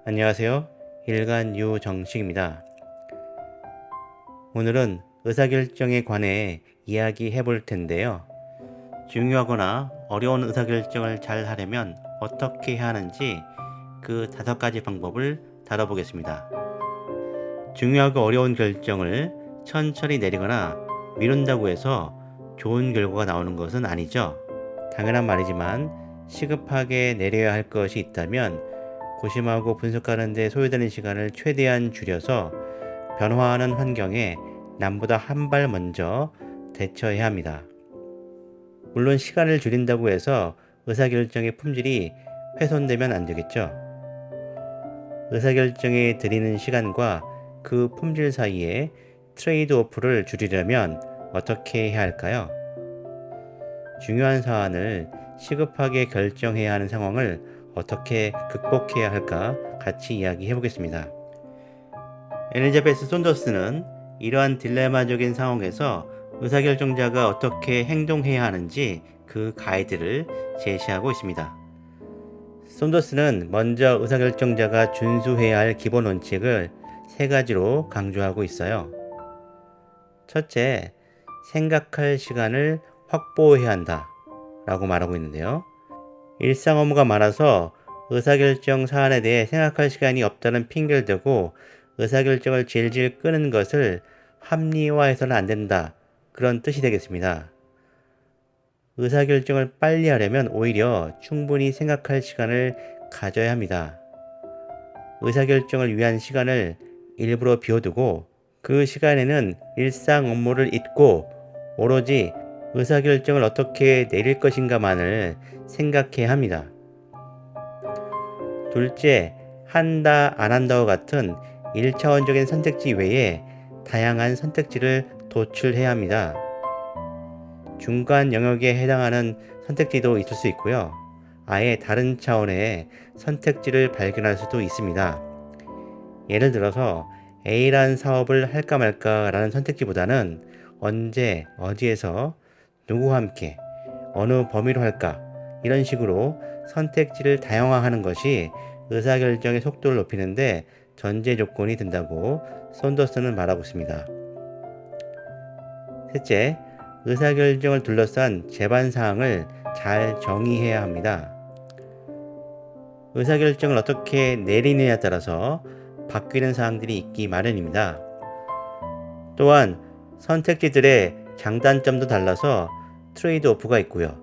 안녕하세요. 일간 유정식입니다. 오늘은 의사결정에 관해 이야기해 볼 텐데요. 중요하거나 어려운 의사결정을 잘 하려면 어떻게 해야 하는지 그 5가지 방법을 다뤄보겠습니다. 중요하고 어려운 결정을 천천히 내리거나 미룬다고 해서 좋은 결과가 나오는 것은 아니죠. 당연한 말이지만 시급하게 내려야 할 것이 있다면 고심하고 분석하는 데 소요되는 시간을 최대한 줄여서 변화하는 환경에 남보다 한 발 먼저 대처해야 합니다. 물론 시간을 줄인다고 해서 의사결정의 품질이 훼손되면 안 되겠죠. 의사결정에 들이는 시간과 그 품질 사이에 트레이드 오프를 줄이려면 어떻게 해야 할까요? 중요한 사안을 시급하게 결정해야 하는 상황을 어떻게 극복해야 할까 같이 이야기해 보겠습니다. 엘리자베스 손더스는 이러한 딜레마적인 상황에서 의사결정자가 어떻게 행동해야 하는지 그 가이드를 제시하고 있습니다. 손더스는 먼저 의사결정자가 준수해야 할 기본 원칙을 3가지로 강조하고 있어요. 첫째, 생각할 시간을 확보해야 한다 라고 말하고 있는데요. 일상 업무가 많아서 의사결정 사안에 대해 생각할 시간이 없다는 핑계를 대고 의사결정을 질질 끄는 것을 합리화해서는 안 된다. 그런 뜻이 되겠습니다. 의사결정을 빨리 하려면 오히려 충분히 생각할 시간을 가져야 합니다. 의사결정을 위한 시간을 일부러 비워두고 그 시간에는 일상 업무를 잊고 오로지 의사결정을 어떻게 내릴 것인가만을 생각해야 합니다. 둘째, 한다, 안 한다와 같은 1차원적인 선택지 외에 다양한 선택지를 도출해야 합니다. 중간 영역에 해당하는 선택지도 있을 수 있고요. 아예 다른 차원의 선택지를 발견할 수도 있습니다. 예를 들어서 A라는 사업을 할까 말까라는 선택지보다는 언제, 어디에서, 누구와 함께, 어느 범위로 할까 이런 식으로 선택지를 다양화하는 것이 의사결정의 속도를 높이는데 전제 조건이 된다고 손더스는 말하고 있습니다. 셋째, 의사결정을 둘러싼 제반사항을 잘 정의해야 합니다. 의사결정을 어떻게 내리느냐에 따라서 바뀌는 사항들이 있기 마련입니다. 또한 선택지들의 장단점도 달라서 트레이드 오프가 있고요.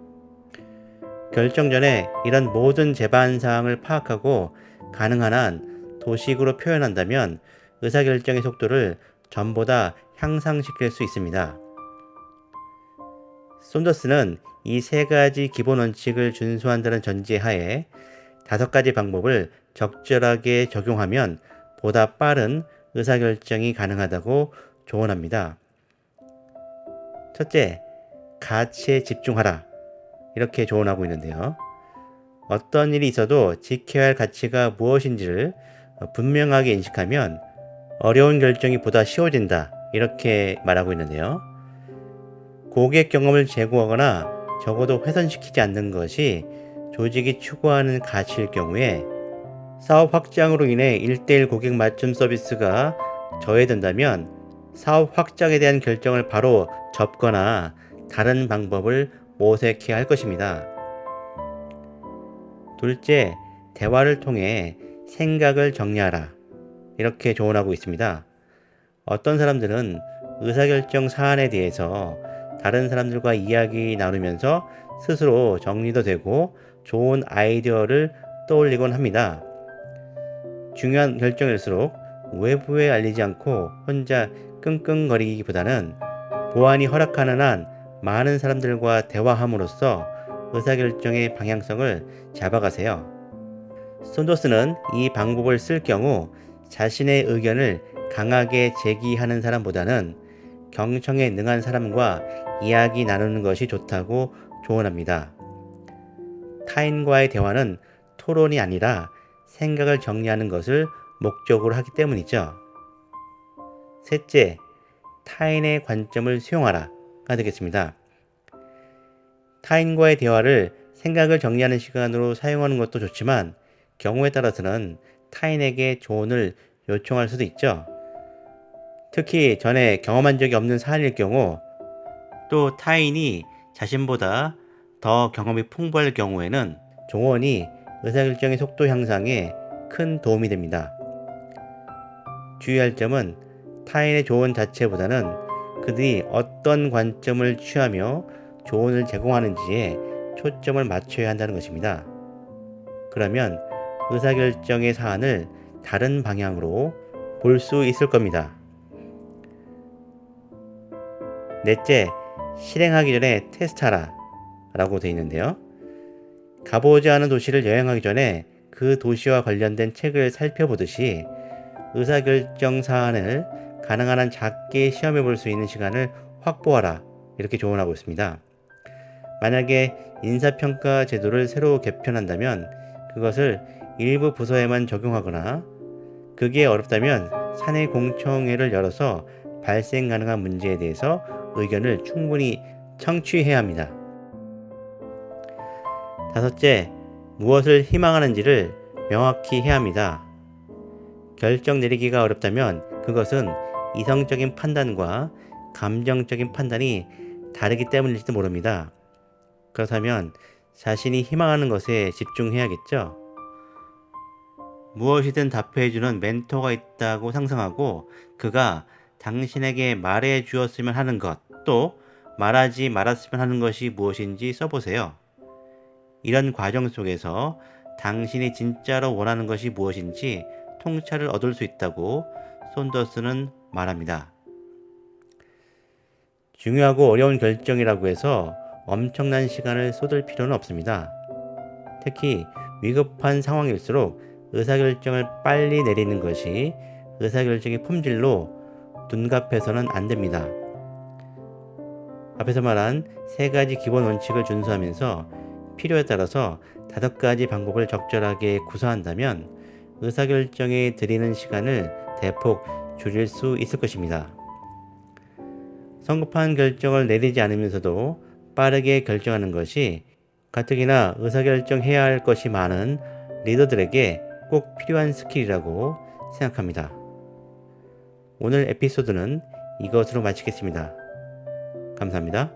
결정 전에 이런 모든 제반 사항을 파악하고 가능한 한 도식으로 표현한다면 의사결정의 속도를 전보다 향상시킬 수 있습니다. 손더스는 이 3가지 기본 원칙을 준수한다는 전제하에 5가지 방법을 적절하게 적용하면 보다 빠른 의사결정이 가능하다고 조언합니다. 첫째, 가치에 집중하라. 이렇게 조언하고 있는데요. 어떤 일이 있어도 지켜야 할 가치가 무엇인지를 분명하게 인식하면 어려운 결정이 보다 쉬워진다. 이렇게 말하고 있는데요. 고객 경험을 제고하거나 적어도 훼손시키지 않는 것이 조직이 추구하는 가치일 경우에 사업 확장으로 인해 1:1 고객 맞춤 서비스가 저해된다면 사업 확장에 대한 결정을 바로 접거나 다른 방법을 모색해야 할 것입니다. 둘째, 대화를 통해 생각을 정리하라. 이렇게 조언하고 있습니다. 어떤 사람들은 의사결정 사안에 대해서 다른 사람들과 이야기 나누면서 스스로 정리도 되고 좋은 아이디어를 떠올리곤 합니다. 중요한 결정일수록 외부에 알리지 않고 혼자 끙끙거리기보다는 보안이 허락하는 한 많은 사람들과 대화함으로써 의사결정의 방향성을 잡아가세요. 손더스는 이 방법을 쓸 경우 자신의 의견을 강하게 제기하는 사람보다는 경청에 능한 사람과 이야기 나누는 것이 좋다고 조언합니다. 타인과의 대화는 토론이 아니라 생각을 정리하는 것을 목적으로 하기 때문이죠. 셋째, 타인의 관점을 수용하라가 되겠습니다. 타인과의 대화를 생각을 정리하는 시간으로 사용하는 것도 좋지만 경우에 따라서는 타인에게 조언을 요청할 수도 있죠. 특히 전에 경험한 적이 없는 사안일 경우, 또 타인이 자신보다 더 경험이 풍부할 경우에는 조언이 의사결정의 속도 향상에 큰 도움이 됩니다. 주의할 점은 타인의 조언 자체보다는 그들이 어떤 관점을 취하며 조언을 제공하는지에 초점을 맞춰야 한다는 것입니다. 그러면 의사결정의 사안을 다른 방향으로 볼 수 있을 겁니다. 넷째, 실행하기 전에 테스트하라 라고 되어 있는데요. 가보지 않은 도시를 여행하기 전에 그 도시와 관련된 책을 살펴보듯이 의사결정 사안을 가능한 한 작게 시험해 볼 수 있는 시간을 확보하라, 이렇게 조언하고 있습니다. 만약에 인사평가 제도를 새로 개편한다면 그것을 일부 부서에만 적용하거나, 그게 어렵다면 사내 공청회를 열어서 발생 가능한 문제에 대해서 의견을 충분히 청취해야 합니다. 다섯째, 무엇을 희망하는지를 명확히 해야 합니다. 결정 내리기가 어렵다면 그것은 이성적인 판단과 감정적인 판단이 다르기 때문일지도 모릅니다. 그렇다면 자신이 희망하는 것에 집중해야겠죠. 무엇이든 답해주는 멘토가 있다고 상상하고 그가 당신에게 말해 주었으면 하는 것, 또 말하지 말았으면 하는 것이 무엇인지 써보세요. 이런 과정 속에서 당신이 진짜로 원하는 것이 무엇인지 통찰을 얻을 수 있다고 손더스는 말합니다. 중요하고 어려운 결정이라고 해서 엄청난 시간을 쏟을 필요는 없습니다. 특히 위급한 상황일수록 의사결정을 빨리 내리는 것이 의사결정의 품질로 둔갑해서는 안 됩니다. 앞에서 말한 3가지 기본 원칙을 준수하면서 필요에 따라서 5가지 방법을 적절하게 구사한다면 의사결정에 들이는 시간을 대폭 줄일 수 있을 것입니다. 성급한 결정을 내리지 않으면서도 빠르게 결정하는 것이 가뜩이나 의사결정해야 할 것이 많은 리더들에게 꼭 필요한 스킬이라고 생각합니다. 오늘 에피소드는 이것으로 마치겠습니다. 감사합니다.